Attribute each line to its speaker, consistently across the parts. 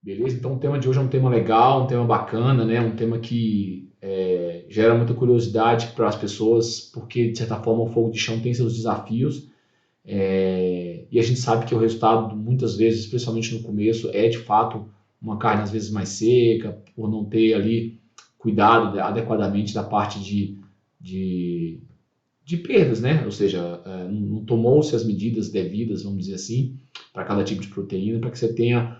Speaker 1: Beleza? Então o tema de hoje é um tema legal, um tema bacana, né? Um tema que gera muita curiosidade para as pessoas, porque de certa forma o fogo de chão tem seus desafios. E a gente sabe que o resultado, muitas vezes, especialmente no começo, é de fato uma carne às vezes mais seca, por não ter ali cuidado adequadamente da parte de, de perdas, né? Ou seja, não tomou-se as medidas devidas, vamos dizer assim, para cada tipo de proteína, para que você tenha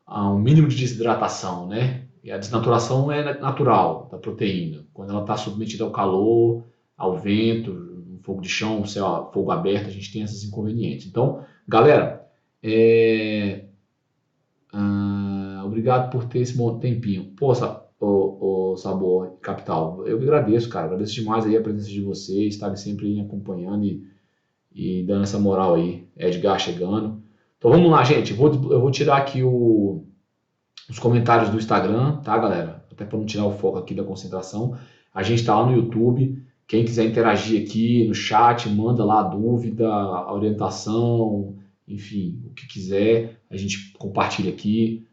Speaker 1: um mínimo de desidratação, né? E a desnaturação é natural da proteína, quando ela está submetida ao calor, ao vento, no fogo de chão, fogo aberto, a gente tem esses inconvenientes. Então, galera, obrigado por ter esse tempinho. Pô, o Sabor Capital, eu que agradeço, cara. Agradeço demais aí a presença de vocês, estarem sempre aí acompanhando e dando essa moral aí. Edgar chegando. Então vamos lá, gente. Eu vou tirar aqui os comentários do Instagram, tá, galera? Até para não tirar o foco aqui da concentração. A gente está lá no YouTube. Quem quiser interagir aqui no chat, manda lá a dúvida, a orientação, enfim, o que quiser, a gente compartilha aqui,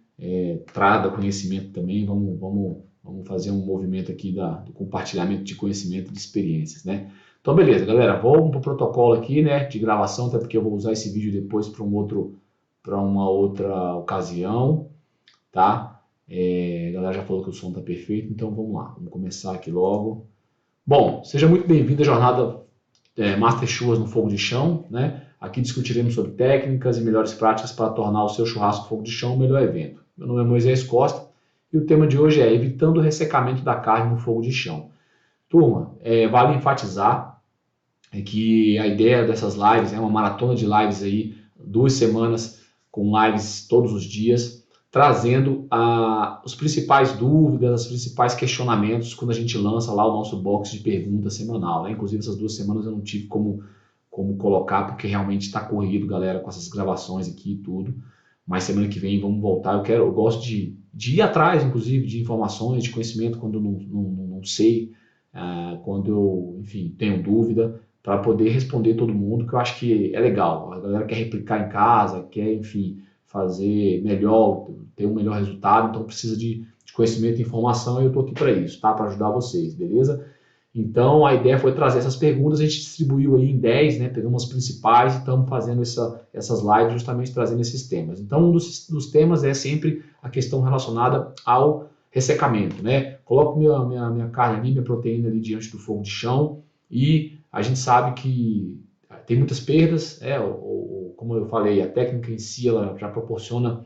Speaker 1: traga conhecimento também. Vamos fazer um movimento aqui do compartilhamento de conhecimento, de experiências, né? Então, beleza, galera. Vamos para o protocolo aqui, né, de gravação, até porque eu vou usar esse vídeo depois para uma outra ocasião, tá? A galera já falou que o som tá perfeito, então vamos lá, vamos começar aqui logo. Bom, seja muito bem-vindo à jornada Master Churras no Fogo de Chão, né? Aqui discutiremos sobre técnicas e melhores práticas para tornar o seu churrasco fogo de chão o melhor evento. Meu nome é Moisés Costa e o tema de hoje é evitando o ressecamento da carne no fogo de chão. Turma, vale enfatizar que a ideia dessas lives é uma maratona de lives aí, 2 semanas com lives todos os dias, trazendo as principais dúvidas, os principais questionamentos quando a gente lança lá o nosso box de perguntas semanal, né? Inclusive essas 2 semanas eu não tive como colocar, porque realmente está corrido, galera, com essas gravações aqui e tudo. Mas semana que vem vamos voltar. Eu gosto de ir atrás, inclusive, de informações, de conhecimento quando eu não sei, quando eu, enfim, tenho dúvida, para poder responder todo mundo, que eu acho que é legal. A galera quer replicar em casa, quer, enfim, fazer melhor, ter um melhor resultado, então precisa de conhecimento e informação e eu estou aqui para isso, tá? Para ajudar vocês, beleza? Então a ideia foi trazer essas perguntas, a gente distribuiu aí em 10, né? Pegamos as principais e estamos fazendo essas lives justamente trazendo esses temas. Então um dos temas é sempre a questão relacionada ao ressecamento, né? Coloco minha carne ali, minha proteína ali diante do fogo de chão e a gente sabe que tem muitas perdas, como eu falei, a técnica em si ela já proporciona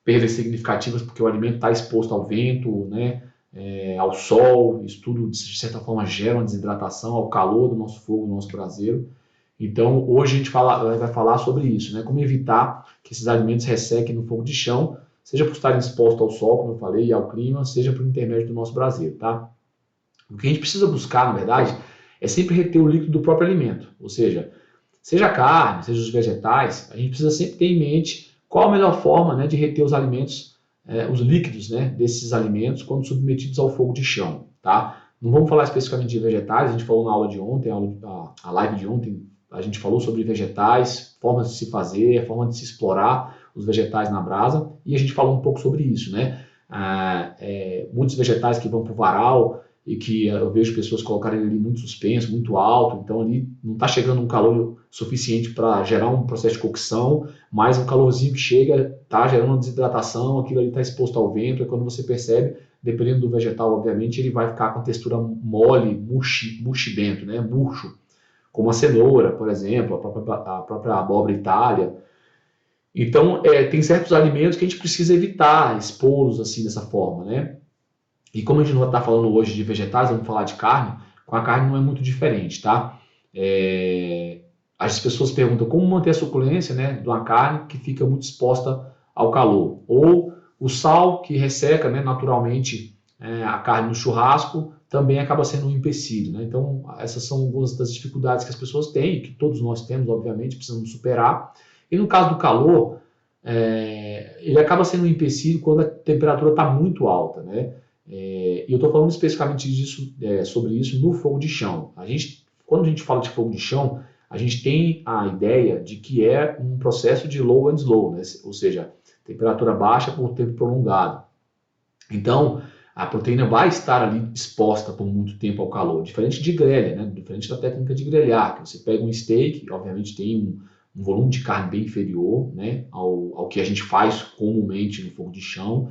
Speaker 1: perdas significativas porque o alimento está exposto ao vento, né, ao sol, isso tudo de certa forma gera uma desidratação, ao calor do nosso fogo, do nosso braseiro. Então hoje a gente vai falar sobre isso, né, como evitar que esses alimentos ressequem no fogo de chão, seja por estarem expostos ao sol, como eu falei, e ao clima, seja por intermédio do nosso braseiro, tá? O que a gente precisa buscar, na verdade, é sempre reter o líquido do próprio alimento, ou seja a carne, seja os vegetais, a gente precisa sempre ter em mente qual a melhor forma, né, de reter os alimentos, os líquidos, né, desses alimentos quando submetidos ao fogo de chão, tá? Não vamos falar especificamente de vegetais, a gente falou na aula de ontem, a live de ontem, a gente falou sobre vegetais, formas de se fazer, forma de se explorar os vegetais na brasa, e a gente falou um pouco sobre isso, né? Muitos vegetais que vão para o varal, e que eu vejo pessoas colocarem ali muito suspenso, muito alto, então ali não está chegando um calor suficiente para gerar um processo de cocção, mas um calorzinho que chega está gerando uma desidratação, aquilo ali está exposto ao vento, e quando você percebe, dependendo do vegetal, obviamente, ele vai ficar com a textura mole, murchidento, né, murcho, como a cenoura, por exemplo, a própria abóbora Itália. Então, tem certos alimentos que a gente precisa evitar expô-los assim dessa forma, né? E como a gente não está falando hoje de vegetais, vamos falar de carne, com a carne não é muito diferente, tá? As pessoas perguntam como manter a suculência, né, de uma carne que fica muito exposta ao calor. Ou o sal que resseca, né, naturalmente a carne no churrasco também acaba sendo um empecilho, né? Então essas são algumas das dificuldades que as pessoas têm, que todos nós temos, obviamente, precisamos superar. E no caso do calor, ele acaba sendo um empecilho quando a temperatura está muito alta, né? E eu estou falando especificamente sobre isso no fogo de chão. Quando a gente fala de fogo de chão, a gente tem a ideia de que é um processo de low and slow, né? Ou seja, temperatura baixa por tempo prolongado. Então, a proteína vai estar ali exposta por muito tempo ao calor, diferente de grelha, né? Diferente da técnica de grelhar, que você pega um steak, obviamente tem um volume de carne bem inferior, né, ao que a gente faz comumente no fogo de chão.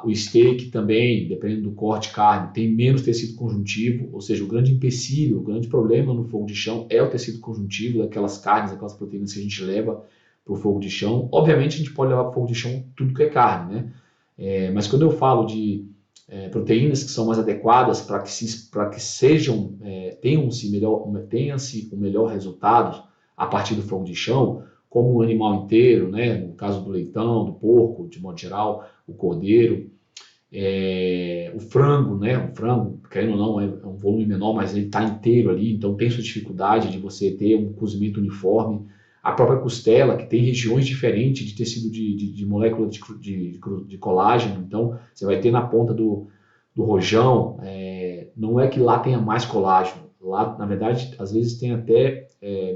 Speaker 1: O steak também, dependendo do corte de carne, tem menos tecido conjuntivo, ou seja, o grande empecilho, o grande problema no fogo de chão é o tecido conjuntivo daquelas carnes, aquelas proteínas que a gente leva para o fogo de chão. Obviamente a gente pode levar para o fogo de chão tudo que é carne, né? Mas quando eu falo de proteínas que são mais adequadas para que sejam, tenha-se o melhor resultado a partir do fogo de chão, como o animal inteiro, né? No caso do leitão, do porco, de modo geral, o cordeiro, o frango, né? O frango, querendo ou não, é um volume menor, mas ele está inteiro ali, então tem sua dificuldade de você ter um cozimento uniforme. A própria costela, que tem regiões diferentes de tecido de molécula de colágeno, então você vai ter na ponta do rojão, não é que lá tenha mais colágeno, lá na verdade às vezes tem até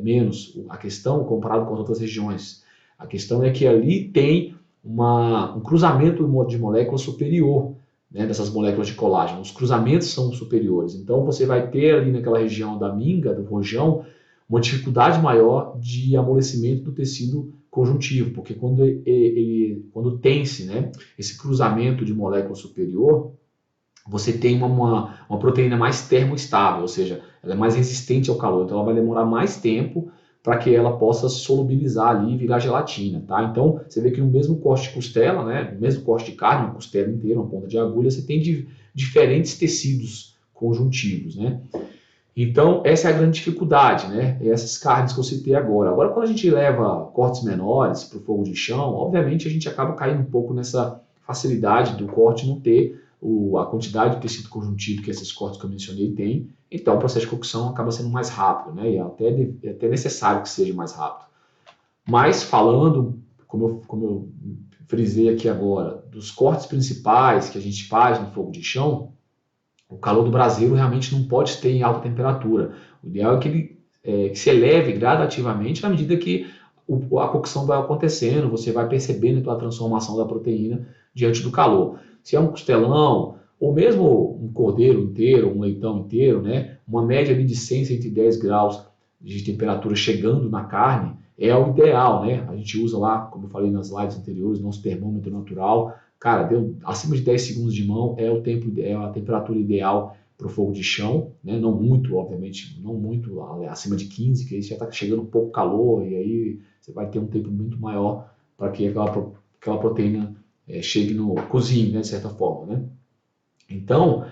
Speaker 1: menos. A questão, comparado com as outras regiões, a questão é que ali tem um cruzamento de molécula superior, né, dessas moléculas de colágeno, os cruzamentos são superiores, então você vai ter ali naquela região da minga, do rojão, uma dificuldade maior de amolecimento do tecido conjuntivo, porque quando tem-se, né, esse cruzamento de molécula superior, você tem uma proteína mais termoestável, ou seja, ela é mais resistente ao calor, então ela vai demorar mais tempo para que ela possa solubilizar ali e virar gelatina, tá? Então, você vê que no mesmo corte de costela, né, no mesmo corte de carne, uma costela inteira, uma ponta de agulha, você tem diferentes tecidos conjuntivos, né? Então, essa é a grande dificuldade, né? Essas carnes que eu citei agora. Agora, quando a gente leva cortes menores para o fogo de chão, obviamente a gente acaba caindo um pouco nessa facilidade do corte não ter a quantidade de tecido conjuntivo que esses cortes que eu mencionei têm. Então, o processo de cocção acaba sendo mais rápido, né? E é até necessário que seja mais rápido. Mas, falando, como eu frisei aqui agora, dos cortes principais que a gente faz no fogo de chão, o calor do braseiro realmente não pode ter em alta temperatura. O ideal é que ele que se eleve gradativamente à medida que a cocção vai acontecendo, você vai percebendo aquela transformação da proteína diante do calor. Se é um costelão, ou mesmo um cordeiro inteiro, um leitão inteiro, né, uma média ali de 100, 110 graus de temperatura chegando na carne é o ideal, né? A gente usa lá, como eu falei nas lives anteriores, nosso termômetro natural. Cara, deu acima de 10 segundos de mão é a temperatura ideal para o fogo de chão, né? Não muito, obviamente, não muito acima de 15, que aí já está chegando um pouco calor e aí você vai ter um tempo muito maior para que aquela proteína chegue no cozinho, né, de certa forma, né? Então,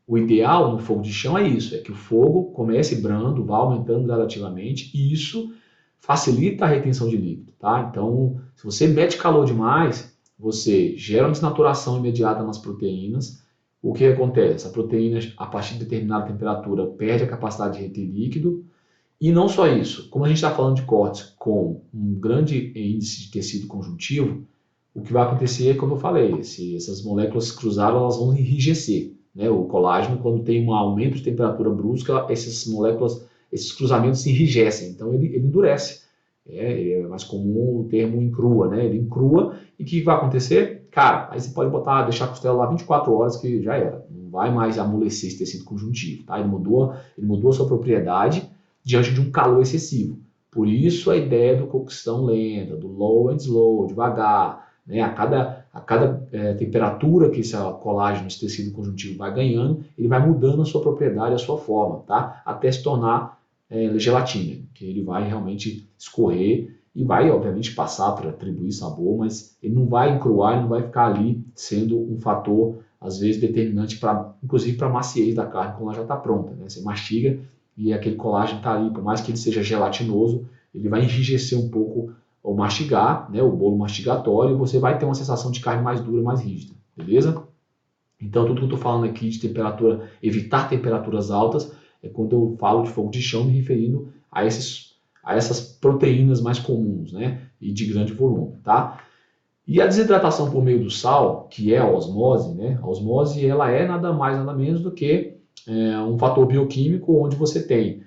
Speaker 1: o ideal no fogo de chão é isso, é que o fogo comece brando, vá aumentando gradativamente e isso facilita a retenção de líquido, tá? Então, se você mete calor demais, você gera uma desnaturação imediata nas proteínas. O que acontece? A proteína, a partir de determinada temperatura, perde a capacidade de reter líquido. E não só isso, como a gente está falando de cortes com um grande índice de tecido conjuntivo, o que vai acontecer é, como eu falei, se essas moléculas cruzarem, elas vão enrijecer, né? O colágeno, quando tem um aumento de temperatura brusca, essas moléculas, esses cruzamentos se enrijecem, então ele endurece. É mais comum o termo encrua, né? Ele encrua e o que vai acontecer? Cara, aí você pode deixar a costela lá 24 horas que já era. Não vai mais amolecer esse tecido conjuntivo, tá? Ele mudou a sua propriedade diante de um calor excessivo. Por isso a ideia do cocção lenta, do low and slow, devagar, né? A cada temperatura que esse colágeno, esse tecido conjuntivo vai ganhando, ele vai mudando a sua propriedade, a sua forma, tá? Até se tornar gelatina, que ele vai realmente escorrer e vai, obviamente, passar para atribuir sabor, mas ele não vai encruar, ele não vai ficar ali sendo um fator, às vezes, determinante, inclusive para a maciez da carne, quando ela já está pronta, né? Você mastiga e aquele colágeno está ali, por mais que ele seja gelatinoso, ele vai enrijecer um pouco ao mastigar, né? O bolo mastigatório, e você vai ter uma sensação de carne mais dura, mais rígida, beleza? Então, tudo que eu estou falando aqui de temperatura, evitar temperaturas altas, é quando eu falo de fogo de chão, me referindo a essas proteínas mais comuns, né? E de grande volume, tá? E a desidratação por meio do sal, que é a osmose, né? A osmose, ela é nada mais, nada menos do que um fator bioquímico onde você tem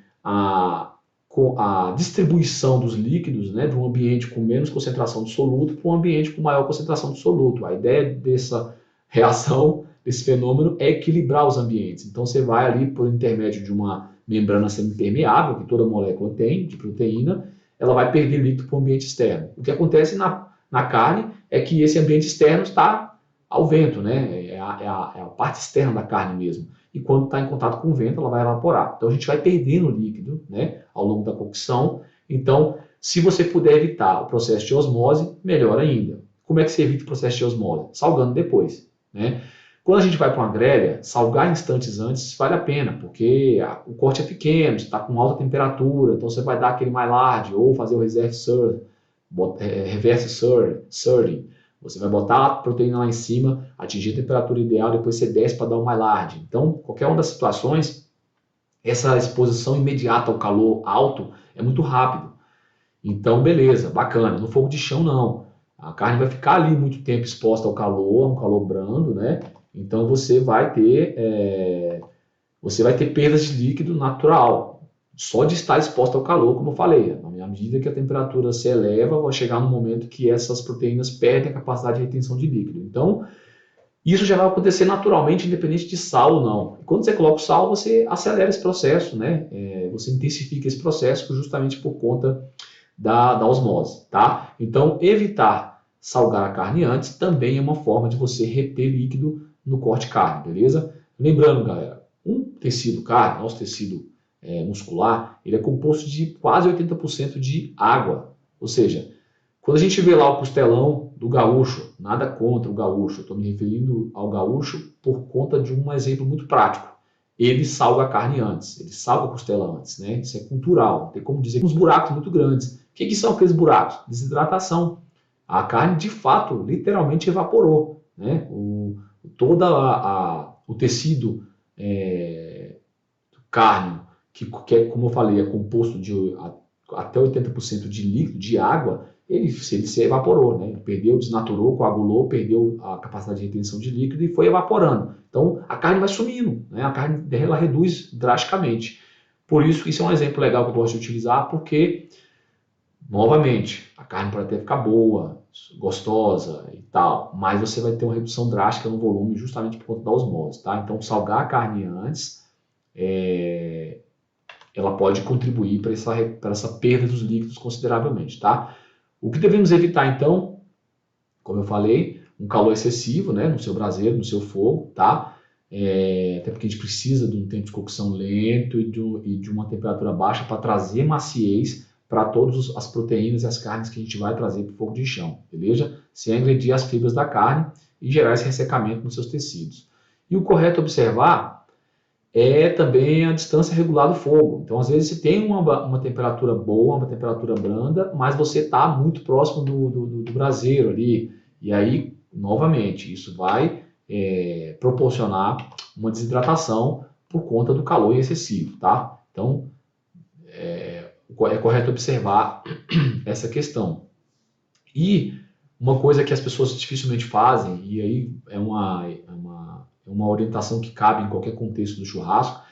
Speaker 1: a distribuição dos líquidos, né, de um ambiente com menos concentração de soluto para um ambiente com maior concentração de soluto. A ideia dessa reação, desse fenômeno, é equilibrar os ambientes. Então você vai ali por intermédio de uma membrana semipermeável, que toda molécula tem, de proteína, ela vai perder líquido para o ambiente externo. O que acontece na carne é que esse ambiente externo está ao vento, né? É a parte externa da carne mesmo. E quando está em contato com o vento, ela vai evaporar. Então a gente vai perdendo líquido, né, ao longo da cocção. Então, se você puder evitar o processo de osmose, melhor ainda. Como é que você evita o processo de osmose? Salgando depois, né? Quando a gente vai para uma grelha, salgar instantes antes vale a pena, porque o corte é pequeno, está com alta temperatura, então você vai dar aquele Maillard ou fazer o reverse searing. Você vai botar a proteína lá em cima, atingir a temperatura ideal, depois você desce para dar o Maillard. Então, qualquer uma das situações, essa exposição imediata ao calor alto é muito rápido. Então, beleza, bacana. No fogo de chão, não. A carne vai ficar ali muito tempo exposta ao calor, um calor brando, né? Então, você vai ter perdas de líquido natural, só de estar exposta ao calor, como eu falei. À medida que a temperatura se eleva, vai chegar um momento que essas proteínas perdem a capacidade de retenção de líquido. Então, isso já vai acontecer naturalmente, independente de sal ou não. E quando você coloca o sal, você acelera esse processo, né? Você intensifica esse processo justamente por conta da osmose, tá? Então, evitar salgar a carne antes também é uma forma de você reter líquido no corte de carne, beleza? Lembrando, galera, um tecido carne, nosso tecido muscular, ele é composto de quase 80% de água. Ou seja, quando a gente vê lá o costelão do gaúcho, nada contra o gaúcho, estou me referindo ao gaúcho por conta de um exemplo muito prático. Ele salga a carne antes, ele salga a costela antes, né? Isso é cultural, tem como dizer, uns buracos muito grandes. O que são aqueles buracos? Desidratação. A carne, de fato, literalmente evaporou, né? Todo o tecido carne, que é, como eu falei, é composto de até 80% de líquido, de água, ele se evaporou, né? Ele perdeu, desnaturou, coagulou, perdeu a capacidade de retenção de líquido e foi evaporando. Então, a carne vai sumindo, né? A carne ela reduz drasticamente. Por isso, isso é um exemplo legal que eu gosto de utilizar, porque, novamente, a carne pode até ficar boa, gostosa e tal, mas você vai ter uma redução drástica no volume justamente por conta da osmose, tá? Então, salgar a carne antes, ela pode contribuir para essa perda dos líquidos consideravelmente, tá? O que devemos evitar, então, como eu falei, um calor excessivo, né, no seu braseiro, no seu fogo, tá? Até porque a gente precisa de um tempo de cocção lento e de uma temperatura baixa para trazer maciez para todas as proteínas e as carnes que a gente vai trazer para o fogo de chão, beleza? Sem agredir as fibras da carne e gerar esse ressecamento nos seus tecidos. E o correto observar é também a distância regular do fogo. Então, às vezes, você tem uma temperatura boa, uma temperatura branda, mas você está muito próximo do braseiro ali. E aí, novamente, isso vai proporcionar uma desidratação por conta do calor excessivo, tá? Então, é correto observar essa questão. E uma coisa que as pessoas dificilmente fazem, e aí é uma orientação que cabe em qualquer contexto do churrasco,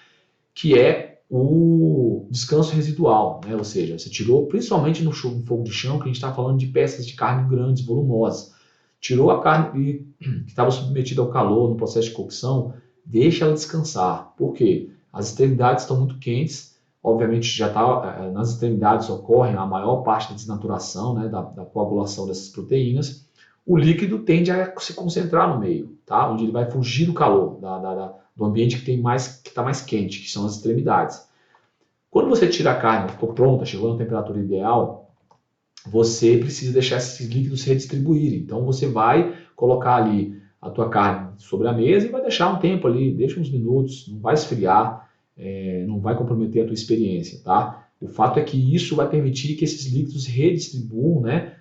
Speaker 1: que é o descanso residual, né? Ou seja, você tirou, principalmente no fogo de chão, que a gente está falando de peças de carne grandes, volumosas, tirou a carne que estava submetida ao calor no processo de cocção, deixa ela descansar. Por quê? As extremidades estão muito quentes, obviamente já está nas extremidades ocorre a maior parte da desnaturação, né, da coagulação dessas proteínas. O líquido tende a se concentrar no meio, tá? Onde ele vai fugir do calor, do ambiente que está mais quente, que são as extremidades. Quando você tira a carne, ficou pronta, chegou na temperatura ideal, você precisa deixar esses líquidos se redistribuírem. Então você vai colocar ali a tua carne sobre a mesa e vai deixar um tempo ali, deixa uns minutos, não vai esfriar, não vai comprometer a tua experiência, tá? O fato é que isso vai permitir que esses líquidos redistribuam, né?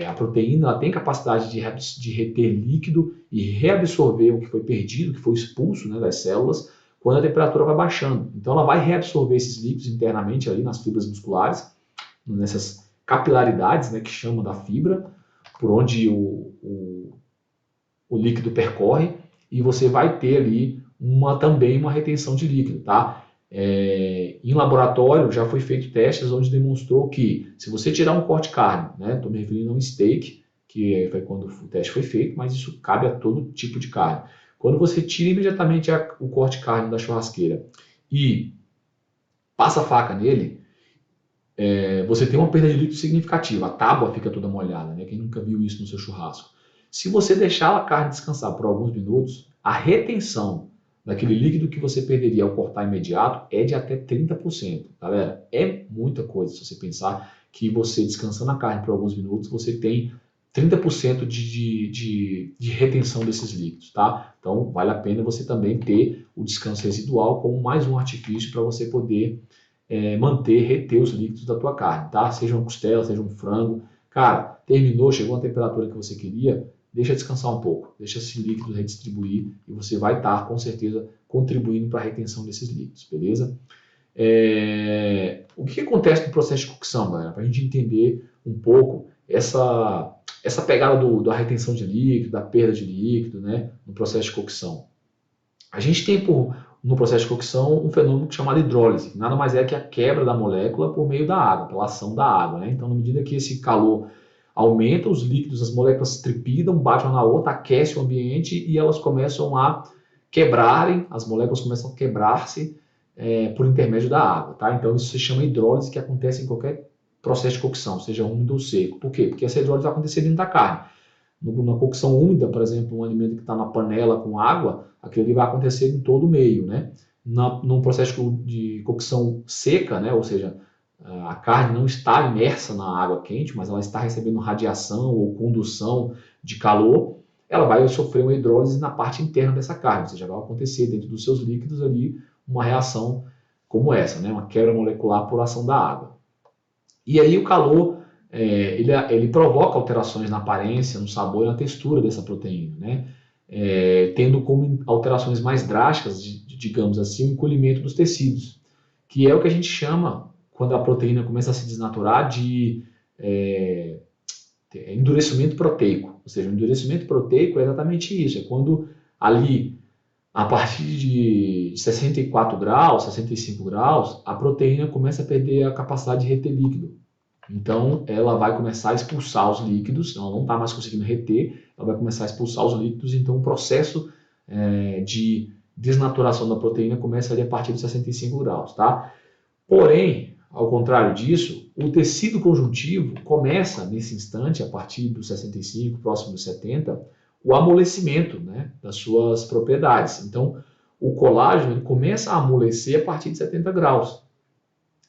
Speaker 1: A proteína ela tem capacidade de reter líquido e reabsorver o que foi perdido, o que foi expulso, né, das células, quando a temperatura vai baixando. Então ela vai reabsorver esses líquidos internamente ali nas fibras musculares, nessas capilaridades, né, que chamam da fibra, por onde o líquido percorre, e você vai ter ali também uma retenção de líquido, tá? Em laboratório já foi feito testes onde demonstrou que se você tirar um corte de carne, né, estou me referindo a um steak, que foi quando o teste foi feito, mas isso cabe a todo tipo de carne. Quando você tira imediatamente o corte de carne da churrasqueira e passa a faca nele, você tem uma perda de líquido significativa. A tábua fica toda molhada, né? Quem nunca viu isso no seu churrasco. Se você deixar a carne descansar por alguns minutos, a retenção daquele líquido que você perderia ao cortar imediato é de até 30%. Galera, é muita coisa se você pensar que você descansando a carne por alguns minutos, você tem 30% de retenção desses líquidos, tá? Então, vale a pena você também ter o descanso residual como mais um artifício para você poder manter, reter os líquidos da tua carne, tá? Seja uma costela, seja um frango. Cara, terminou, chegou a temperatura que você queria, deixa descansar um pouco, deixa esse líquido redistribuir e você vai estar, com certeza, contribuindo para a retenção desses líquidos, beleza? O que acontece no processo de cocção, galera? Para a gente entender um pouco essa pegada da retenção de líquido, da perda de líquido, né, no processo de cocção. A gente tem no processo de cocção um fenômeno chamado hidrólise, que nada mais é que a quebra da molécula por meio da água, pela ação da água, né? Então, na medida que esse calor aumenta, os líquidos, as moléculas trepidam, batem uma na outra, aquece o ambiente e elas começam a quebrarem, as moléculas começam a quebrar-se por intermédio da água, tá? Então, isso se chama hidrólise, que acontece em qualquer processo de cocção, seja úmido ou seco. Por quê? Porque essa hidrólise vai acontecer dentro da carne. Na cocção úmida, por exemplo, um alimento que está na panela com água, aquilo ali vai acontecer em todo o meio, né? Num processo de cocção seca, né? Ou seja, a carne não está imersa na água quente, mas ela está recebendo radiação ou condução de calor, ela vai sofrer uma hidrólise na parte interna dessa carne, ou seja, vai acontecer dentro dos seus líquidos ali uma reação como essa, né? Uma quebra molecular por ação da água. E aí o calor ele provoca alterações na aparência, no sabor e na textura dessa proteína, né? Tendo como alterações mais drásticas, digamos assim, o encolhimento dos tecidos, que é o que a gente chama, quando a proteína começa a se desnaturar, de endurecimento proteico. Ou seja, o endurecimento proteico é exatamente isso, é quando ali, a partir de 64 graus, 65 graus, a proteína começa a perder a capacidade de reter líquido. Então, ela vai começar a expulsar os líquidos, ela não está mais conseguindo reter, ela vai começar a expulsar os líquidos, então o processo de desnaturação da proteína começa ali a partir de 65 graus, tá? Porém, ao contrário disso, o tecido conjuntivo começa nesse instante, a partir dos 65, próximo dos 70, o amolecimento, né, das suas propriedades. Então, o colágeno ele começa a amolecer a partir de 70 graus.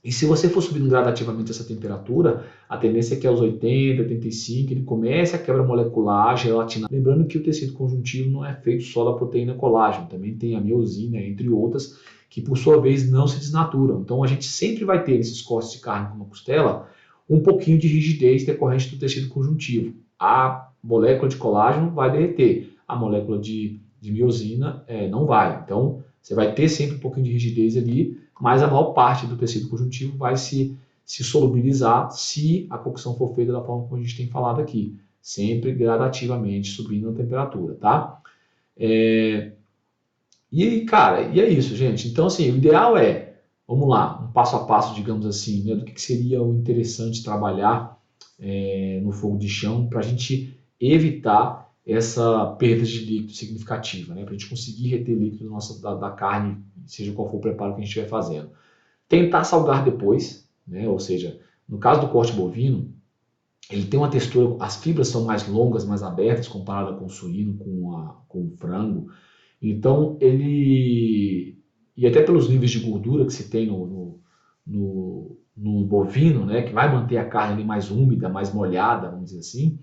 Speaker 1: E se você for subindo gradativamente essa temperatura, a tendência é que aos 80, 85, ele comece a quebra molecular, a gelatina. Lembrando que o tecido conjuntivo não é feito só da proteína colágeno, também tem a miosina, entre outras, que por sua vez não se desnaturam. Então a gente sempre vai ter nesses cortes de carne como a costela um pouquinho de rigidez decorrente do tecido conjuntivo. A molécula de colágeno vai derreter, a molécula de miosina não vai. Então você vai ter sempre um pouquinho de rigidez ali, mas a maior parte do tecido conjuntivo vai se solubilizar se a cocção for feita da forma como a gente tem falado aqui, sempre gradativamente subindo a temperatura, tá? E, cara, e é isso, gente. Então, assim, o ideal vamos lá, um passo a passo, digamos assim, né, do que seria o interessante trabalhar no fogo de chão para a gente evitar essa perda de líquido significativa, né, para a gente conseguir reter líquido da carne, seja qual for o preparo que a gente estiver fazendo. Tentar salgar depois, né, ou seja, no caso do corte bovino, ele tem uma textura, as fibras são mais longas, mais abertas, comparada com o suíno, com o frango. Então, e até pelos níveis de gordura que se tem no bovino, né, que vai manter a carne ali mais úmida, mais molhada, vamos dizer assim,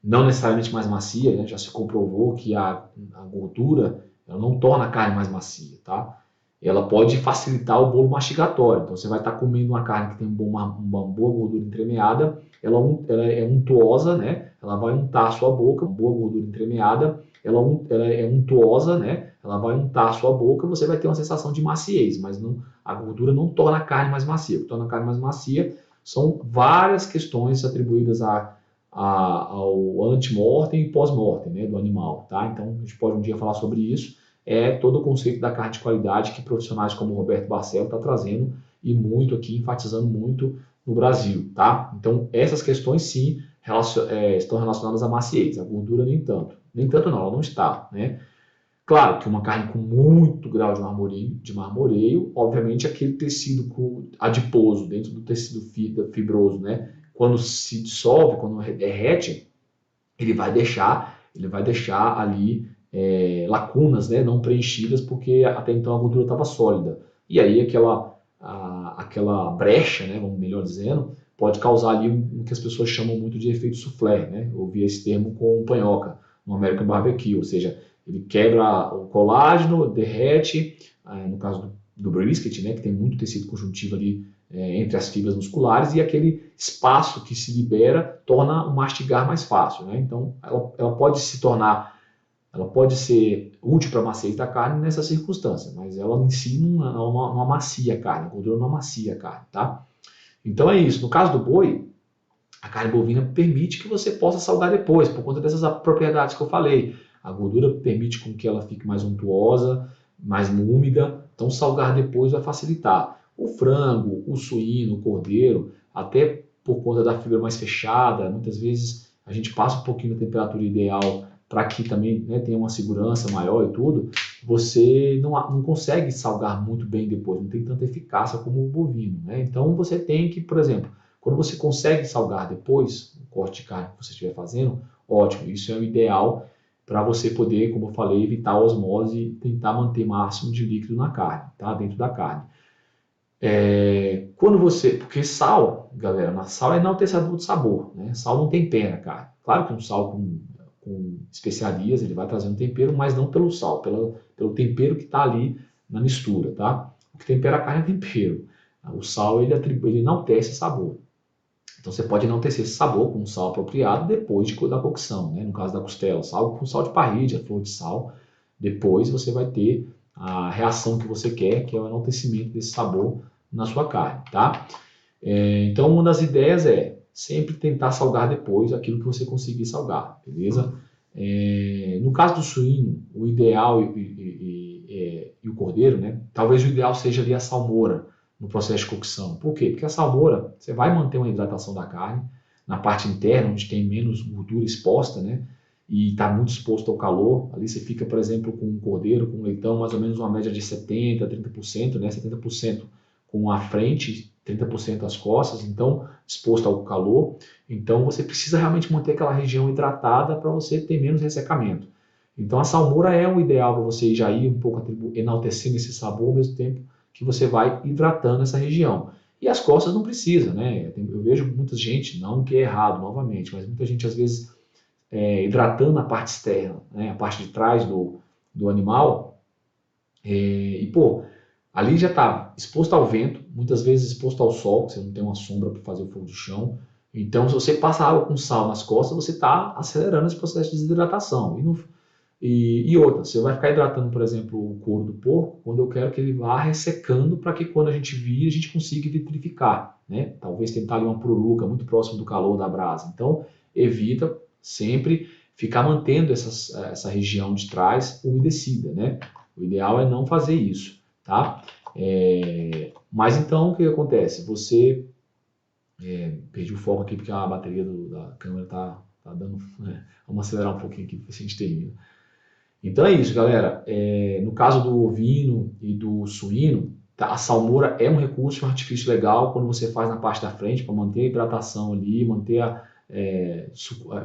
Speaker 1: não necessariamente mais macia, né, já se comprovou que a gordura ela não torna a carne mais macia, tá? Ela pode facilitar o bolo mastigatório. Então, você vai estar comendo uma carne que tem uma boa gordura entremeada, ela é untuosa, né? Ela vai untar a sua boca, uma boa gordura entremeada, ela é untuosa, né? Ela vai untar a sua boca, você vai ter uma sensação de maciez, mas a gordura não torna a carne mais macia. O que torna a carne mais macia são várias questões atribuídas ao ante-mortem e pós-mortem, né, do animal, tá? Então, a gente pode um dia falar sobre isso. é todo o conceito da carne de qualidade que profissionais como o Roberto Barcelo está trazendo e muito aqui, enfatizando muito no Brasil, tá? Então, essas questões sim estão relacionadas à maciez, a gordura nem tanto. Nem tanto não, ela não está, né? Claro que uma carne com muito grau de marmoreio, obviamente aquele tecido adiposo dentro do tecido fibroso, né? Quando se dissolve, quando derrete, ele vai deixar ali lacunas, né, não preenchidas, porque até então a gordura estava sólida. E aí aquela brecha, né, vamos melhor dizendo, pode causar ali o que as pessoas chamam muito de efeito soufflé, né? Eu ouvi esse termo com panhoca, no American Barbecue, ou seja, ele quebra o colágeno, derrete, no caso do brisket, né, que tem muito tecido conjuntivo ali entre as fibras musculares, e aquele espaço que se libera torna o mastigar mais fácil, né? Então, ela pode ser útil para a maciez da carne nessa circunstância, mas ela em si não amacia a carne, a gordura não amacia a carne, tá? Então é isso. No caso do boi, a carne bovina permite que você possa salgar depois, por conta dessas propriedades que eu falei. A gordura permite com que ela fique mais untuosa, mais úmida, então salgar depois vai facilitar. O frango, o suíno, o cordeiro, até por conta da fibra mais fechada, muitas vezes a gente passa um pouquinho da temperatura ideal para que também, né, tenha uma segurança maior e tudo, você não consegue salgar muito bem depois, não tem tanta eficácia como o bovino, né? Então você tem que, por exemplo, quando você consegue salgar depois o corte de carne que você estiver fazendo, ótimo, isso é o ideal para você poder, como eu falei, evitar a osmose e tentar manter máximo de líquido na carne, tá? Dentro da carne. Porque sal, galera, sal é enaltecedor de sabor, né? Sal não tempera a carne. Claro que um sal com especiarias, ele vai trazer um tempero, mas não pelo sal, pelo tempero que está ali na mistura, tá? O que tempera a carne é tempero. O sal, ele enaltece sabor. Então você pode enaltecer esse sabor com um sal apropriado depois da cocção, né? No caso da costela, sal com sal de parrígia, flor de sal. Depois você vai ter a reação que você quer, que é o enaltecimento desse sabor na sua carne, tá? Então uma das ideias é sempre tentar salgar depois aquilo que você conseguir salgar, beleza? No caso do suíno, o ideal e o cordeiro, né? Talvez o ideal seja ali a salmoura no processo de cocção. Por quê? Porque a salmoura, você vai manter uma hidratação da carne na parte interna, onde tem menos gordura exposta, né? E está muito exposto ao calor. Ali você fica, por exemplo, com um cordeiro, com um leitão, mais ou menos uma média de 70%, 30%, né? 70% com a frente, 30% as costas, então exposto ao calor. Então você precisa realmente manter aquela região hidratada para você ter menos ressecamento. Então a salmoura é o ideal para você já ir um pouco enaltecendo esse sabor ao mesmo tempo que você vai hidratando essa região. E as costas não precisa, né? Eu vejo muita gente, não que é errado novamente, mas muita gente às vezes hidratando a parte externa, né? A parte de trás do animal, e pô, ali já está exposto ao vento, muitas vezes exposto ao sol, você não tem uma sombra para fazer o fogo de chão. Então, se você passa água com sal nas costas, você está acelerando esse processo de desidratação. E outra, você vai ficar hidratando, por exemplo, o couro do porco, quando eu quero que ele vá ressecando para que quando a gente vire, a gente consiga vitrificar, né? Talvez tentar ali uma pururuca muito próximo do calor da brasa. Então, evita sempre ficar mantendo essa região de trás umedecida, né? O ideal é não fazer isso, tá? Mas então, o que acontece? Perdi o foco aqui porque a bateria da câmera tá dando... Vamos acelerar um pouquinho aqui para a gente termina. Então é isso, galera. No caso do ovino e do suíno, a salmoura é um recurso, um artifício legal quando você faz na parte da frente para manter a hidratação ali, manter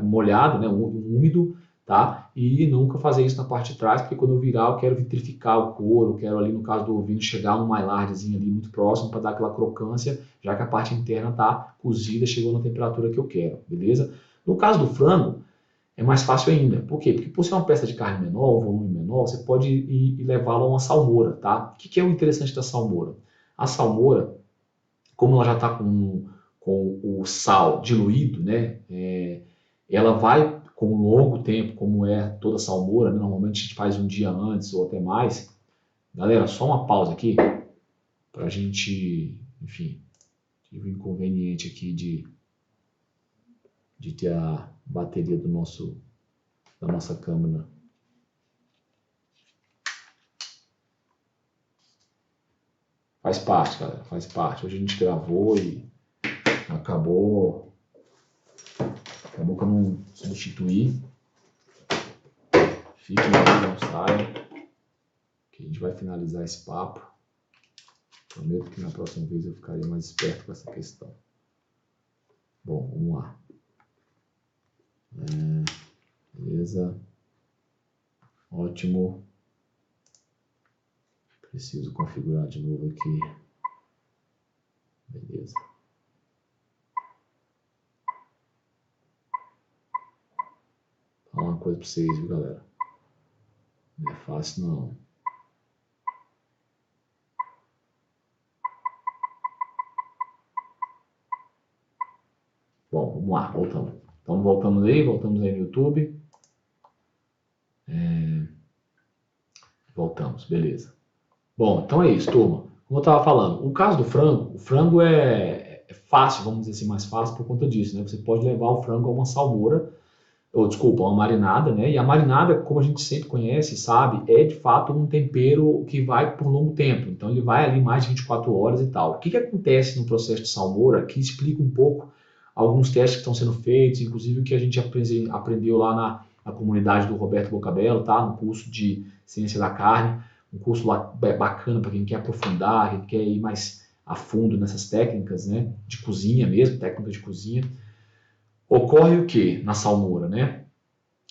Speaker 1: molhado, né, úmido, tá? E nunca fazer isso na parte de trás, porque quando eu virar eu quero vitrificar o couro, eu quero ali no caso do ovino chegar num mylardzinho ali muito próximo para dar aquela crocância, já que a parte interna está cozida, chegou na temperatura que eu quero, beleza? No caso do frango, é mais fácil ainda. Por quê? Porque por ser uma peça de carne menor, um volume menor, você pode ir levá-la a uma salmoura, tá? O que é o interessante da salmoura? A salmoura, como ela já está com o sal diluído, né? Ela vai com um longo tempo, como é toda salmoura, né? Normalmente a gente faz um dia antes ou até mais. Galera, só uma pausa aqui para a gente, enfim, tive um inconveniente aqui de ter a bateria da nossa câmera Faz parte, galera, faz parte. Hoje a gente gravou e acabou que eu não substituí. Fiquem aí, não saiam, que a gente vai finalizar esse papo. Prometo que na próxima vez eu ficarei mais esperto com essa questão. Bom, vamos lá. Beleza. Ótimo. Preciso configurar de novo aqui. Beleza. Vou falar uma coisa para vocês, viu, galera? Não é fácil, não. Bom, vamos lá, voltamos. Então, voltamos aí no YouTube. Voltamos, beleza. Bom, então é isso, turma. Como eu estava falando, o caso do frango, o frango é fácil, vamos dizer assim, mais fácil por conta disso, né? Você pode levar o frango a uma salmoura, ou desculpa, a uma marinada, né? E a marinada, como a gente sempre conhece, sabe, é de fato um tempero que vai por longo tempo. Então ele vai ali mais de 24 horas e tal. O que acontece no processo de salmoura que explica um pouco alguns testes que estão sendo feitos, inclusive o que a gente aprendeu lá na comunidade do Roberto Bocabello, tá? No curso de Ciência da Carne, um curso lá bacana para quem quer aprofundar, quem quer ir mais a fundo nessas técnicas, né? De cozinha mesmo, técnicas de cozinha. Ocorre o que na salmoura, né?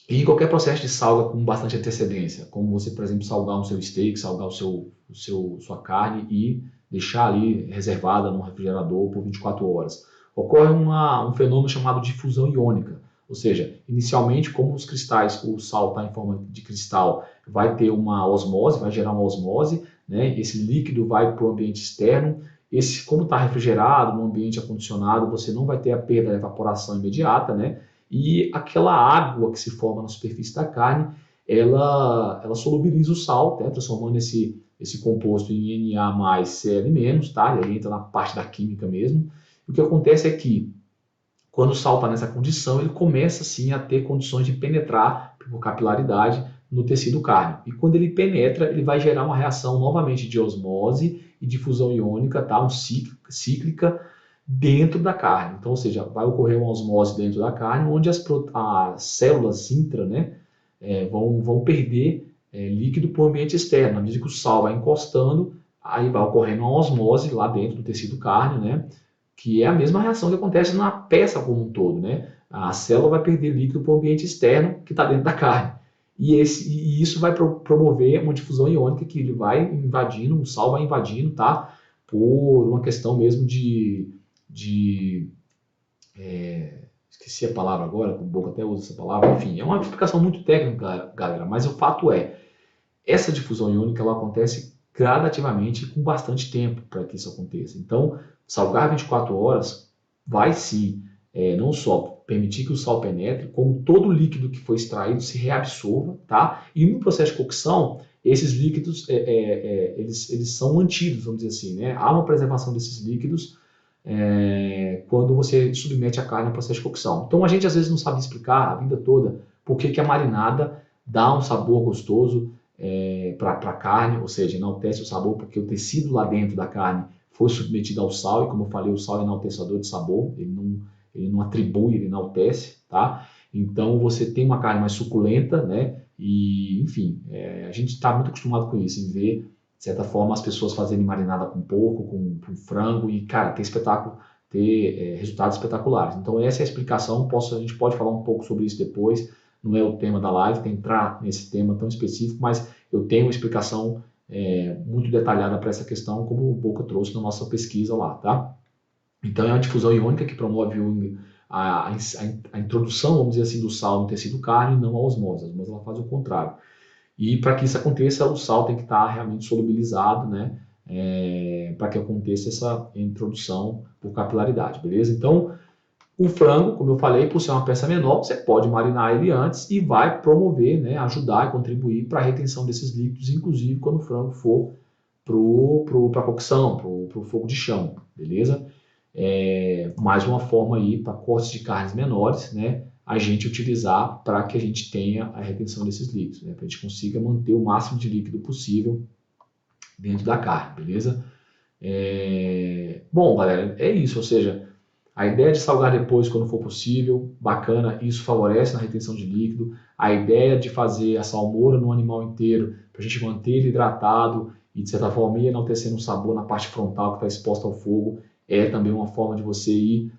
Speaker 1: E em qualquer processo de salga com bastante antecedência, como você, por exemplo, salgar o seu steak, salgar sua carne e deixar ali reservada no refrigerador por 24 horas. Ocorre um fenômeno chamado de fusão iônica, ou seja, inicialmente, como os cristais, o sal está em forma de cristal, vai ter uma osmose, vai gerar uma osmose, né? Esse líquido vai para o ambiente externo. Como está refrigerado, no ambiente acondicionado, você não vai ter a perda da evaporação imediata, né? E aquela água que se forma na superfície da carne, ela solubiliza o sal, né? Transformando esse composto em Na+Cl-, tá? Ele entra na parte da química mesmo. E o que acontece é que, quando o sal está nessa condição, ele começa sim a ter condições de penetrar por capilaridade no tecido cárneo. E quando ele penetra, ele vai gerar uma reação novamente de osmose e de fusão iônica, tá? Cíclica, dentro da carne. Então, ou seja, vai ocorrer uma osmose dentro da carne, onde as células intra, né, vão perder líquido para o ambiente externo. À medida que o sal vai encostando, aí vai ocorrendo uma osmose lá dentro do tecido cárneo, né, que é a mesma reação que acontece na peça como um todo, né? A célula vai perder líquido para o ambiente externo que está dentro da carne. E isso vai promover uma difusão iônica que ele vai invadindo, o sal vai invadindo, tá? Por uma questão mesmo esqueci a palavra agora, o Boca até usa essa palavra, enfim, é uma explicação muito técnica, galera, mas o fato é, essa difusão iônica ela acontece gradativamente com bastante tempo para que isso aconteça. Então, salgar 24 horas vai sim, não só permitir que o sal penetre, como todo o líquido que foi extraído se reabsorva, tá? E no processo de cocção, esses líquidos, eles são mantidos, vamos dizer assim, né? Há uma preservação desses líquidos quando você submete a carne ao processo de cocção. Então, a gente às vezes não sabe explicar a vida toda por que a marinada dá um sabor gostoso para a carne, ou seja, enaltece o sabor porque o tecido lá dentro da carne foi submetido ao sal, e como eu falei, o sal é enaltecedor de sabor, ele não atribui, ele enaltece, tá? Então você tem uma carne mais suculenta, né? E, enfim, a gente está muito acostumado com isso, em ver, de certa forma, as pessoas fazerem marinada com porco, com frango, e, cara, ter resultados espetaculares. Então essa é a explicação, a gente pode falar um pouco sobre isso depois, não é o tema da live, tem que entrar nesse tema tão específico, mas eu tenho uma explicação muito detalhada para essa questão, como o Boca trouxe na nossa pesquisa lá, tá? Então é uma difusão iônica que promove a introdução, vamos dizer assim, do sal no tecido cárneo e não a osmose. A osmose ela faz o contrário. E para que isso aconteça, o sal tem que estar realmente solubilizado, né? Para que aconteça essa introdução por capilaridade, beleza? Então, o frango, como eu falei, por ser uma peça menor, você pode marinar ele antes e vai promover, né, ajudar e contribuir para a retenção desses líquidos, inclusive quando o frango for para a cocção, para o fogo de chão, beleza? Mais uma forma aí para cortes de carnes menores, né, a gente utilizar para que a gente tenha a retenção desses líquidos, né, para a gente consiga manter o máximo de líquido possível dentro da carne, beleza? Bom, galera, é isso, ou seja, a ideia de salgar depois quando for possível, bacana, isso favorece na retenção de líquido. A ideia de fazer a salmoura no animal inteiro, para a gente manter ele hidratado e de certa forma ir enaltecendo o sabor na parte frontal que está exposta ao fogo, é também uma forma de você ir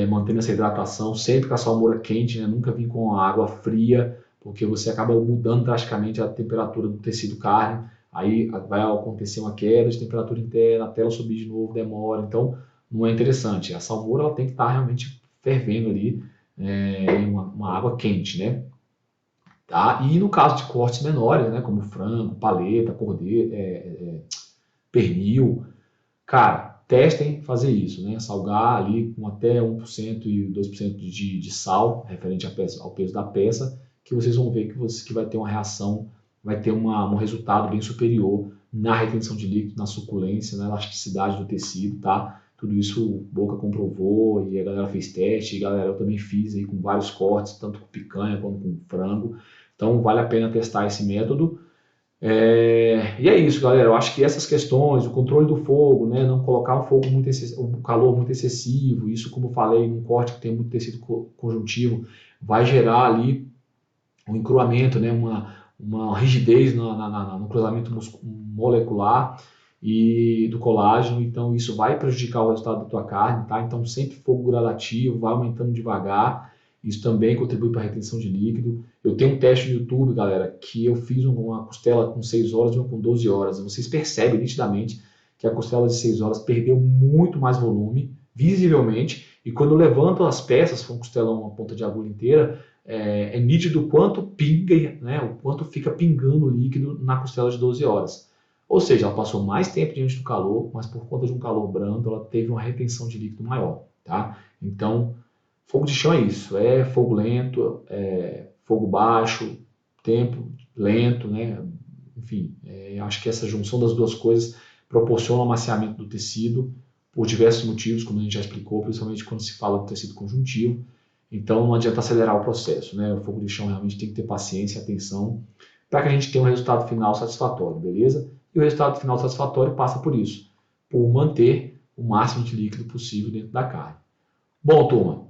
Speaker 1: mantendo essa hidratação, sempre com a salmoura quente, né? Nunca vir com a água fria, porque você acaba mudando drasticamente a temperatura do tecido carne, aí vai acontecer uma queda de temperatura interna, a tela subir de novo, demora, então não é interessante. A salmoura ela tem que estar realmente fervendo ali em uma água quente, né? Tá? E no caso de cortes menores, né, como frango, paleta, cordeiro, pernil, cara, testem fazer isso, né? Salgar ali com até 1% e 2% de sal, referente ao peso da peça, que vocês vão ver que vai ter uma reação, vai ter um resultado bem superior na retenção de líquido, na suculência, na elasticidade do tecido, tá? Tudo isso o Boca comprovou e a galera fez teste, e galera, eu também fiz aí com vários cortes, tanto com picanha quanto com frango. Então vale a pena testar esse método. E é isso, galera. Eu acho que essas questões, o controle do fogo, né, não colocar o calor muito excessivo, isso, como eu falei, num corte que tem muito tecido conjuntivo, vai gerar ali um encruamento, né, uma rigidez no cruzamento molecular e do colágeno. Então, isso vai prejudicar o resultado da tua carne, tá? Então, sempre fogo gradativo, vai aumentando devagar. Isso também contribui para a retenção de líquido. Eu tenho um teste no YouTube, galera, que eu fiz uma costela com 6 horas e uma com 12 horas. Vocês percebem nitidamente que a costela de 6 horas perdeu muito mais volume, visivelmente. E quando eu levanto as peças, foi um costelão, uma ponta de agulha inteira, é nítido o quanto pinga, né, o quanto fica pingando líquido na costela de 12 horas. Ou seja, ela passou mais tempo diante do calor, mas por conta de um calor brando, ela teve uma retenção de líquido maior. Tá? Então, fogo de chão é isso, é fogo lento, fogo baixo, tempo lento, né? Enfim, acho que essa junção das duas coisas proporciona o amaciamento do tecido por diversos motivos, como a gente já explicou, principalmente quando se fala do tecido conjuntivo. Então não adianta acelerar o processo, né? O fogo de chão realmente tem que ter paciência, atenção, para que a gente tenha um resultado final satisfatório, beleza? E o resultado final satisfatório passa por isso, por manter o máximo de líquido possível dentro da carne. Bom, turma,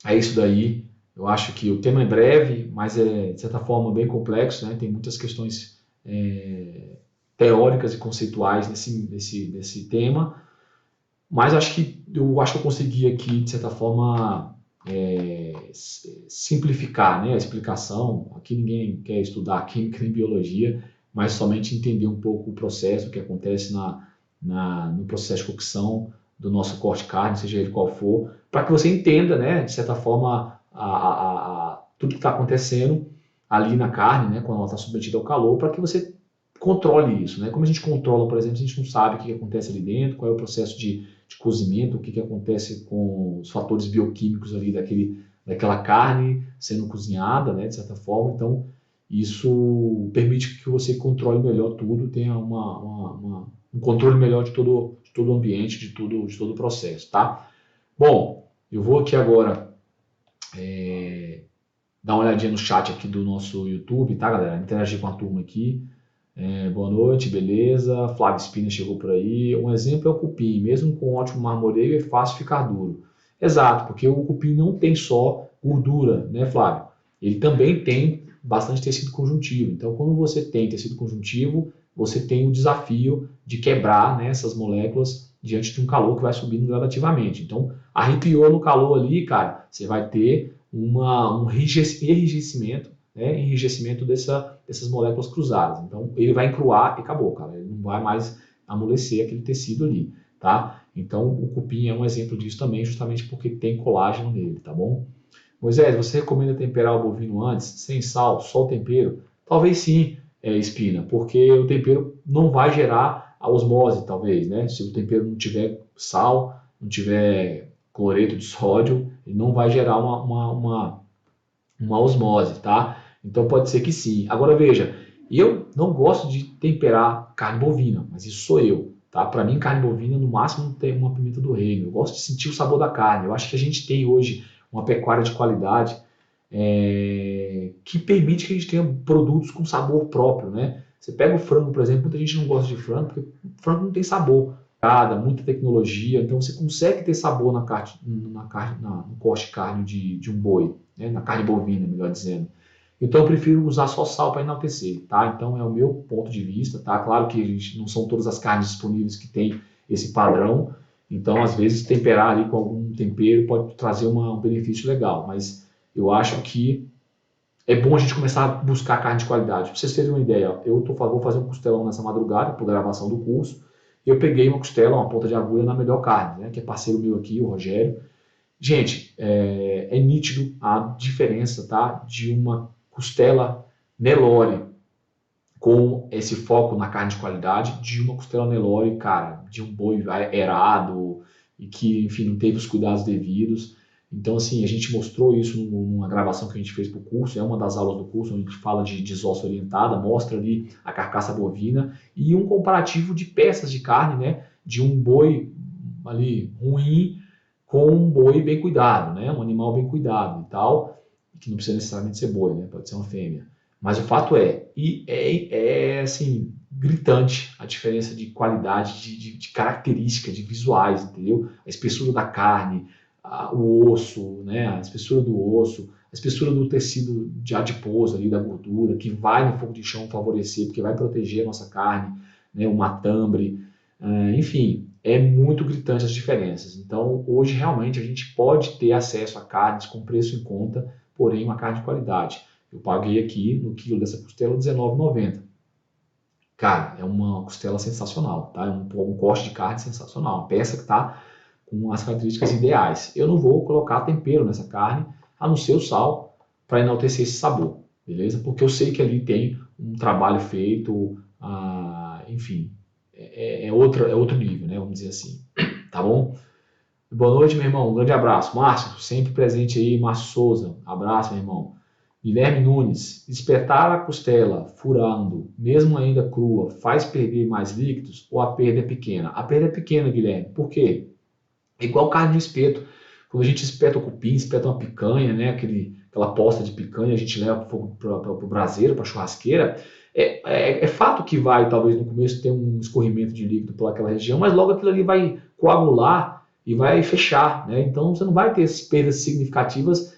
Speaker 1: é isso daí. Eu acho que o tema é breve, mas é de certa forma bem complexo, né? Tem muitas questões teóricas e conceituais nesse tema, mas eu acho que eu consegui aqui, de certa forma, simplificar, né, a explicação. Aqui ninguém quer estudar química nem biologia, mas somente entender um pouco o processo, o que acontece no processo de cocção do nosso corte de carne, seja ele qual for, para que você entenda, né, de certa forma, tudo que está acontecendo ali na carne, né, quando ela está submetida ao calor, para que você controle isso. Né? Como a gente controla, por exemplo, a gente não sabe o que acontece ali dentro, qual é o processo de cozimento, o que acontece com os fatores bioquímicos ali daquela carne sendo cozinhada, né, de certa forma. Então, isso permite que você controle melhor tudo, tenha um controle melhor de todo o ambiente, de todo o processo, tá? Bom, eu vou aqui agora dar uma olhadinha no chat aqui do nosso YouTube, tá, galera? Interagir com a turma aqui. Boa noite, beleza? Flávio Espina chegou por aí. Um exemplo é o cupim. Mesmo com ótimo marmoreio, é fácil ficar duro. Exato, porque o cupim não tem só gordura, né, Flávio? Ele também tem bastante tecido conjuntivo. Então, quando você tem tecido conjuntivo, você tem o desafio de quebrar, né, essas moléculas diante de um calor que vai subindo gradativamente. Então, arrepiou no calor ali, cara, você vai ter um enrijecimento, né, dessas moléculas cruzadas. Então, ele vai encruar e acabou, cara. Ele não vai mais amolecer aquele tecido ali, tá? Então, o cupim é um exemplo disso também, justamente porque tem colágeno nele, tá bom? Moisés, você recomenda temperar o bovino antes, sem sal, só o tempero? Talvez sim, Espina, porque o tempero não vai gerar a osmose, talvez, né? Se o tempero não tiver sal, não tiver cloreto de sódio, ele não vai gerar uma osmose, tá? Então pode ser que sim. Agora veja, eu não gosto de temperar carne bovina, mas isso sou eu, tá? Para mim, carne bovina no máximo tem uma pimenta do reino. Eu gosto de sentir o sabor da carne. Eu acho que a gente tem hoje uma pecuária de qualidade que permite que a gente tenha produtos com sabor próprio, né? Você pega o frango, por exemplo, muita gente não gosta de frango porque o frango não tem sabor. muita tecnologia, então você consegue ter sabor no corte de carne de um boi, né? Na carne bovina, melhor dizendo. Então eu prefiro usar só sal para enaltecer, tá? Então é o meu ponto de vista, tá? Claro que não são todas as carnes disponíveis que têm esse padrão, então às vezes temperar ali com algum tempero pode trazer um benefício legal, mas eu acho que é bom a gente começar a buscar carne de qualidade. Para vocês terem uma ideia, vou fazer um costelão nessa madrugada, por gravação do curso, e eu peguei uma costela, uma ponta de agulha na Melhor Carne, né, que é parceiro meu aqui, o Rogério. Gente, é nítido a diferença, tá, de uma costela Nelore com esse foco na carne de qualidade, de uma costela Nelore, cara, de um boi erado e que, enfim, não teve os cuidados devidos. Então, assim, a gente mostrou isso numa gravação que a gente fez para o curso, é uma das aulas do curso, onde a gente fala de desossa orientada, mostra ali a carcaça bovina e um comparativo de peças de carne, né, de um boi ali ruim com um boi bem cuidado, né, um animal bem cuidado e tal, que não precisa necessariamente ser boi, né, pode ser uma fêmea. Mas o fato é assim, gritante a diferença de qualidade, de característica, de visuais, entendeu? A espessura da carne, o osso, né? A espessura do osso, a espessura do tecido de adiposo ali, da gordura, que vai no fogo de chão favorecer, porque vai proteger a nossa carne, né? O matambre, enfim, é muito gritante as diferenças. Então, hoje realmente a gente pode ter acesso a carnes com preço em conta, porém uma carne de qualidade. Eu paguei aqui no quilo dessa costela R$19,90. Cara, é uma costela sensacional, tá? É um corte de carne sensacional, uma peça que está com as características ideais. Eu não vou colocar tempero nessa carne, a não ser o sal, para enaltecer esse sabor, beleza? Porque eu sei que ali tem um trabalho feito, enfim, é outro nível, né? Vamos dizer assim, tá bom? Boa noite, meu irmão. Um grande abraço. Márcio, sempre presente aí. Márcio Souza. Abraço, meu irmão. Guilherme Nunes. Espetar a costela furando, mesmo ainda crua, faz perder mais líquidos ou a perda é pequena? A perda é pequena, Guilherme. Por quê? É igual carne de espeto. Quando a gente espeta o cupim, espeta uma picanha, né? Aquela posta de picanha, a gente leva para o braseiro, para a churrasqueira. É fato que vai, talvez no começo, ter um escorrimento de líquido por aquela região, mas logo aquilo ali vai coagular e vai fechar, né? Então você não vai ter essas perdas significativas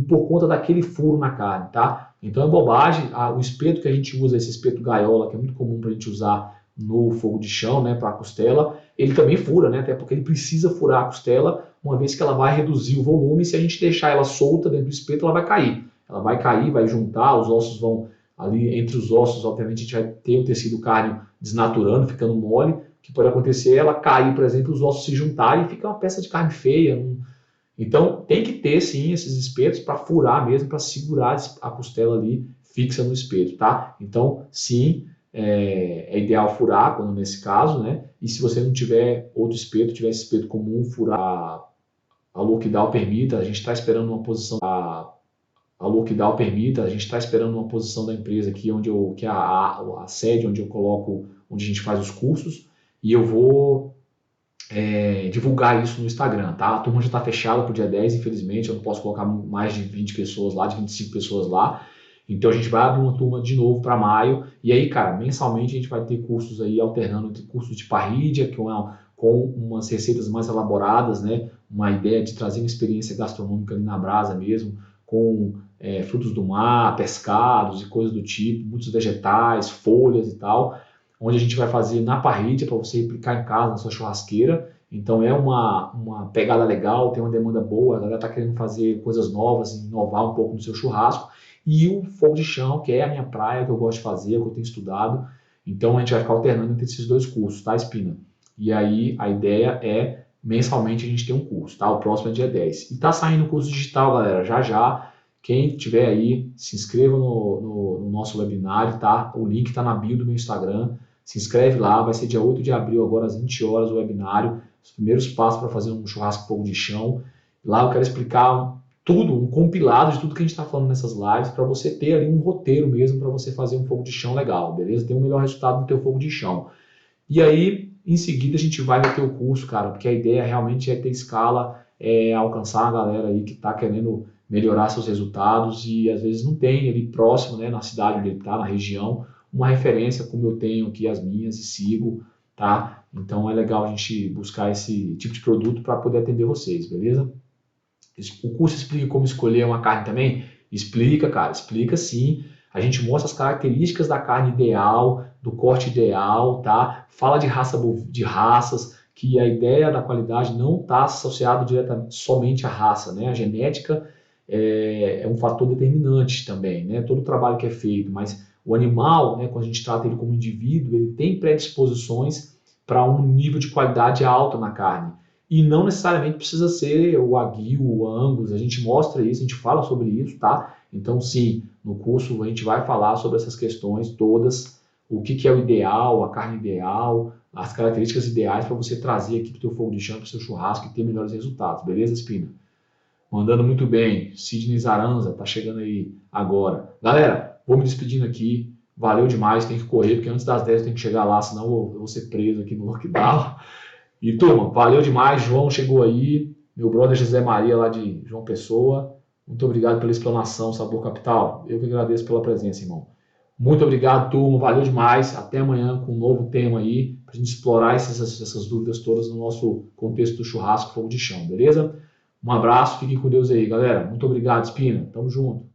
Speaker 1: por conta daquele furo na carne, tá? Então é bobagem. O espeto que a gente usa, esse espeto gaiola, que é muito comum para a gente usar no fogo de chão, né, para a costela, ele também fura, né? Até porque ele precisa furar a costela, uma vez que ela vai reduzir o volume. Se a gente deixar ela solta dentro do espeto, ela vai cair. Ela vai cair, vai juntar, os ossos vão ali entre os ossos, obviamente a gente vai ter o tecido cárneo desnaturando, ficando mole. O que pode acontecer é ela cair, por exemplo, os ossos se juntarem e fica uma peça de carne feia. Então tem que ter sim esses espetos para furar mesmo, para segurar a costela ali fixa no espeto, tá? Então sim, é ideal furar quando nesse caso, né? E se você não tiver outro espeto, tiver esse espeto comum, furar a Lockdown permita, a gente está esperando uma posição a Lockdown permita, a gente está esperando uma posição da empresa aqui, que é a sede onde eu coloco, onde a gente faz os cursos, e eu vou divulgar isso no Instagram, tá? A turma já está fechada para o dia 10, infelizmente, eu não posso colocar mais de 20 pessoas lá, de 25 pessoas lá, então a gente vai abrir uma turma de novo para maio, e aí, cara, mensalmente a gente vai ter cursos aí alternando entre cursos de parrídia, com umas receitas mais elaboradas, né? Uma ideia de trazer uma experiência gastronômica ali na brasa mesmo, com frutos do mar, pescados e coisas do tipo, muitos vegetais, folhas e tal, onde a gente vai fazer na parrilha para você replicar em casa, na sua churrasqueira. Então é uma pegada legal, tem uma demanda boa, a galera está querendo fazer coisas novas, inovar um pouco no seu churrasco. E o fogo de chão, que é a minha praia, que eu gosto de fazer, que eu tenho estudado. Então a gente vai ficar alternando entre esses dois cursos, tá, Espina? E aí a ideia é, mensalmente, a gente ter um curso, tá? O próximo é dia 10. E tá saindo o curso digital, galera, já já. Quem tiver aí, se inscreva no nosso webinário, tá? O link tá na bio do meu Instagram. Se inscreve lá, vai ser dia 8 de abril, agora às 20 horas, o webinário. Os primeiros passos para fazer um churrasco fogo de chão. Lá eu quero explicar tudo, um compilado de tudo que a gente está falando nessas lives, para você ter ali um roteiro mesmo para você fazer um fogo de chão legal, beleza? Ter um melhor resultado no teu fogo de chão. E aí, em seguida, a gente vai ter o curso, cara, porque a ideia realmente é ter escala, alcançar a galera aí que está querendo melhorar seus resultados e às vezes não tem ali próximo, né, na cidade onde ele está, na região, uma referência como eu tenho aqui as minhas e sigo, tá? Então é legal a gente buscar esse tipo de produto para poder atender vocês, beleza? O curso explica como escolher uma carne também? Explica, cara, explica sim. A gente mostra as características da carne ideal, do corte ideal, tá? Fala de de raças, que a ideia da qualidade não está associada diretamente somente à raça, né? A genética é um fator determinante também, né? Todo o trabalho que é feito, mas o animal, né, quando a gente trata ele como indivíduo, ele tem predisposições para um nível de qualidade alta na carne. E não necessariamente precisa ser o Wagyu, o Angus, a gente mostra isso, a gente fala sobre isso, tá? Então, sim, no curso a gente vai falar sobre essas questões todas, o que é o ideal, a carne ideal, as características ideais para você trazer aqui para o teu fogo de chão, para o seu churrasco e ter melhores resultados, beleza, Espina? Mandando muito bem, Sidney Zaranza, tá chegando aí agora. Galera, vou me despedindo aqui, valeu demais, tem que correr, porque antes das 10 eu tenho que chegar lá, senão eu vou ser preso aqui no lockdown. E turma, valeu demais. João chegou aí, meu brother José Maria lá de João Pessoa. Muito obrigado pela explanação, Sabor Capital. Eu que agradeço pela presença, irmão. Muito obrigado, turma. Valeu demais. Até amanhã com um novo tema aí, para a gente explorar essas dúvidas todas no nosso contexto do churrasco fogo de chão, beleza? Um abraço, fiquem com Deus aí, galera. Muito obrigado, Espina. Tamo junto.